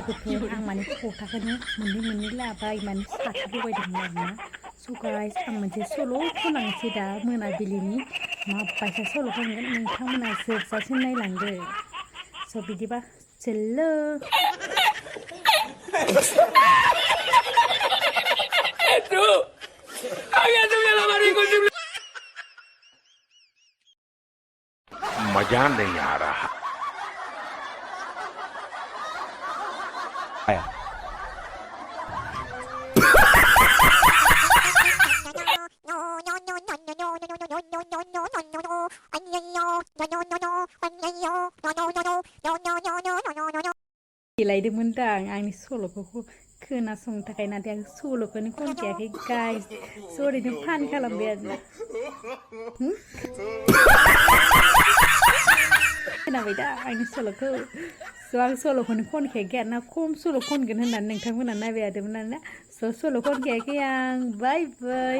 लोगोफोर आं माने खथाखौनो मोननै लाबाय माने साथा लगायदोंमोन आरोना स' गाइस आं मोनसे सल' खनलांनोसै दा मोनाबिलिनि माबायसा सल' खनगोन नोंथांमोना जोबजासिम नायलांदो स' बिदिबा सोलो मजा नहीं आ रहा आया देलायदोंमोन दा आंनि सल'खौ खोनासंनो थाखाय नाथाय आं सल'खौनो खनखायाखै गाइस स' ओरैनो फान खालामबाय आरोना खोनाबाय दा आंनि सल'खौ स' आं सल'खौनो खनखायाखै आरोना खम सल' खनगोन होननानै नोंथांमोना नायबाय थादोंमोन आरोना स' सल' खनखायाखै आं बाय बाय